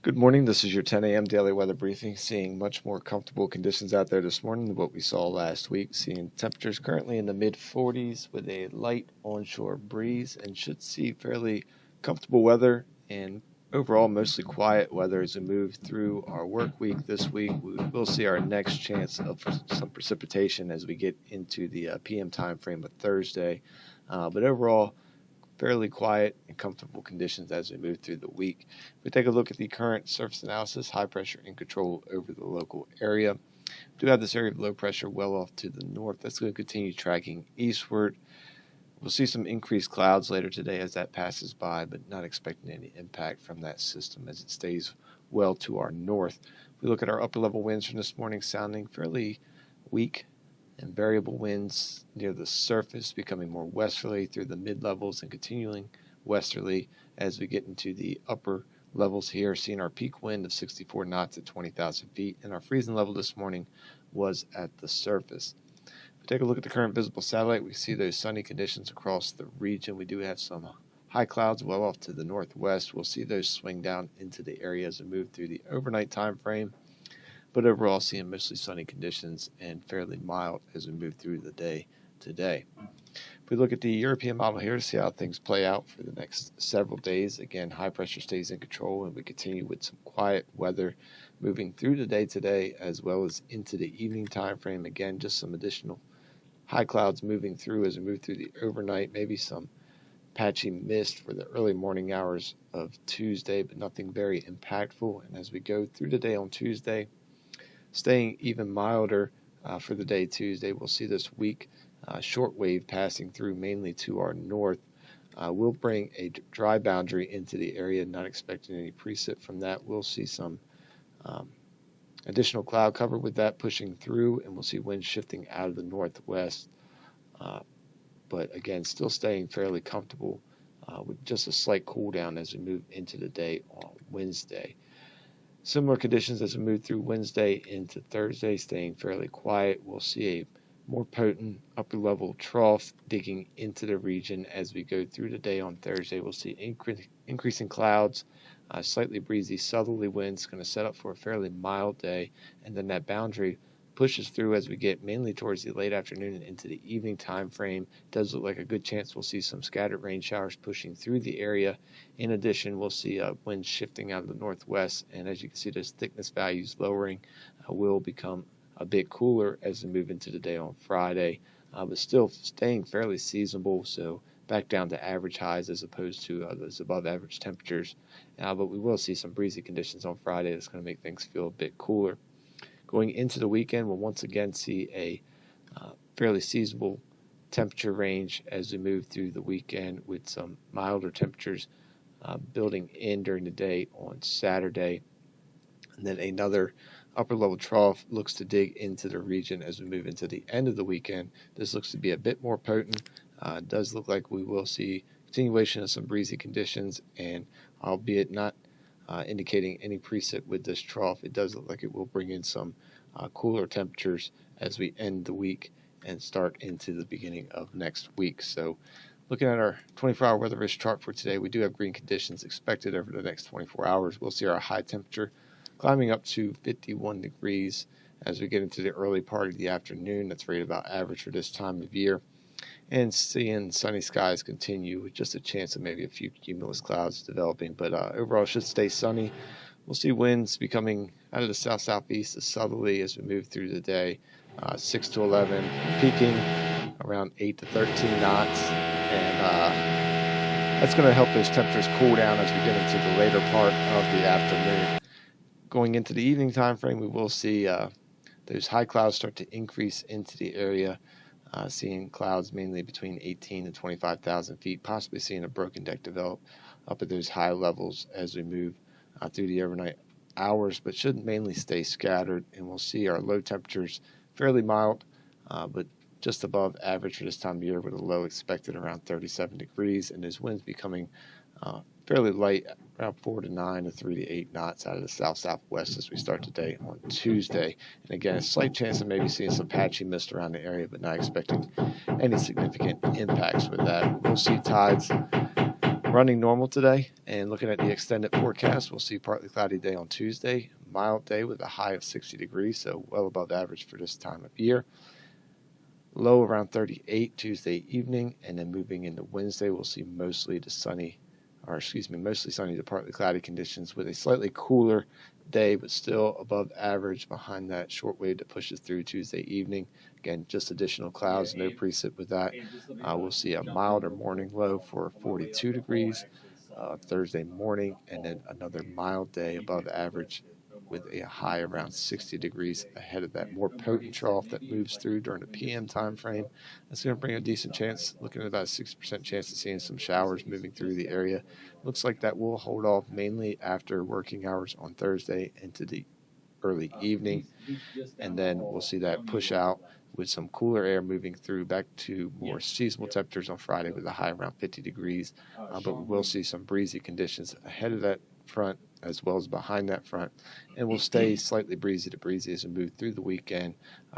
Good morning. This is your 10 a.m. daily weather briefing. Seeing much more comfortable conditions out there this morning than what we saw last week. Seeing temperatures currently in the mid 40s with a light onshore breeze, and should see fairly comfortable weather and overall mostly quiet weather as we move through our work week this week. We will see our next chance of some precipitation as we get into the PM time frame of Thursday. But overall, fairly quiet and comfortable conditions as we move through the week. If we take a look at the current surface analysis, high pressure in control over the local area. We do have this area of low pressure well off to the north. That's going to continue tracking eastward. We'll see some increased clouds later today as that passes by, but not expecting any impact from that system as it stays well to our north. If we look at our upper level winds from this morning, sounding fairly weak and variable winds near the surface, becoming more westerly through the mid-levels and continuing westerly as we get into the upper levels here, seeing our peak wind of 64 knots at 20,000 feet, and our freezing level this morning was at the surface. If we take a look at the current visible satellite, we see those sunny conditions across the region. We do have some high clouds well off to the northwest. We'll see those swing down into the area as we move through the overnight time frame. But overall, seeing mostly sunny conditions and fairly mild as we move through the day today. If we look at the European model here to see how things play out for the next several days, again, high pressure stays in control and we continue with some quiet weather moving through the day today as well as into the evening time frame. Again, just some additional high clouds moving through as we move through the overnight, maybe some patchy mist for the early morning hours of Tuesday, but nothing very impactful. And as we go through the day on Tuesday, staying even milder for the day Tuesday. We'll see this weak shortwave passing through mainly to our north. We'll bring a dry boundary into the area, not expecting any precip from that. We'll see some additional cloud cover with that pushing through, and we'll see winds shifting out of the northwest. But again, still staying fairly comfortable with just a slight cool down as we move into the day on Wednesday. Similar conditions as we move through Wednesday into Thursday, staying fairly quiet. We'll see a more potent upper level trough digging into the region as we go through the day on Thursday. We'll see increasing clouds, slightly breezy southerly winds, going to set up for a fairly mild day, and then that boundary pushes through as we get mainly towards the late afternoon and into the evening time frame. It does look like a good chance we'll see some scattered rain showers pushing through the area. In addition, we'll see winds shifting out of the northwest, and as you can see, those thickness values lowering will become a bit cooler as we move into the day on Friday, but still staying fairly seasonable, so back down to average highs as opposed to those above average temperatures. But we will see some breezy conditions on Friday that's going to make things feel a bit cooler. Going into the weekend, we'll once again see a fairly seasonable temperature range as we move through the weekend, with some milder temperatures building in during the day on Saturday. And then another upper level trough looks to dig into the region as we move into the end of the weekend. This looks to be a bit more potent. It does look like we will see continuation of some breezy conditions, and albeit not indicating any precip with this trough, it does look like it will bring in some cooler temperatures as we end the week and start into the beginning of next week. So looking at our 24-hour weather risk chart for today, we do have green conditions expected over the next 24 hours. We'll see our high temperature climbing up to 51 degrees as we get into the early part of the afternoon. That's right about average for this time of year. And seeing sunny skies continue with just a chance of maybe a few cumulus clouds developing, but overall should stay sunny. We'll see winds becoming out of the south-southeast to southerly as we move through the day, 6 to 11, peaking around 8 to 13 knots, and that's going to help those temperatures cool down as we get into the later part of the afternoon. Going into the evening time frame, we will see those high clouds start to increase into the area. Seeing clouds mainly between 18 and 25,000 feet, possibly seeing a broken deck develop up at those high levels as we move through the overnight hours, but should mainly stay scattered. And we'll see our low temperatures fairly mild, but just above average for this time of year, with a low expected around 37 degrees, and those winds becoming fairly light, around 4 to 9 to 3 to 8 knots out of the south-southwest as we start today on Tuesday. And again, a slight chance of maybe seeing some patchy mist around the area, but not expecting any significant impacts with that. We'll see tides Running normal today, and looking at the extended forecast, we'll see partly cloudy day on Tuesday, mild day with a high of 60 degrees, so well above average for this time of year. Low around 38 Tuesday evening, and then moving into Wednesday, we'll see mostly sunny to partly cloudy conditions with a slightly cooler day, but still above average behind that short wave that pushes through Tuesday evening. Again, just additional clouds, no precip with that. We'll see a milder morning low for 42 degrees Thursday morning, and then another mild day above average with a high around 60 degrees ahead of that more potent trough that moves through during the PM time frame. That's going to bring a decent chance, looking at about a 60% chance of seeing some showers moving through the area. Looks like that will hold off mainly after working hours on Thursday into the early evening, and then we'll see that push out with some cooler air moving through back to more seasonal temperatures on Friday with a high around 50 degrees, but we will see some breezy conditions ahead of that front as well as behind that front, and we'll stay slightly breezy to breezy as we move through the weekend.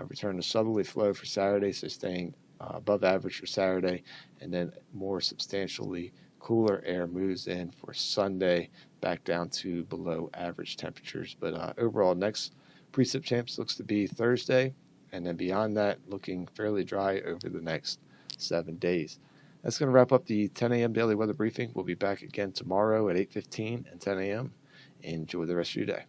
Return to southerly flow for Saturday, so staying above average for Saturday, and then more substantially cooler air moves in for Sunday, back down to below average temperatures. But overall, next precip chance looks to be Thursday, and then beyond that, looking fairly dry over the next 7 days. That's going to wrap up the 10 a.m. daily weather briefing. We'll be back again tomorrow at 8:15 and 10 a.m. Enjoy the rest of your day.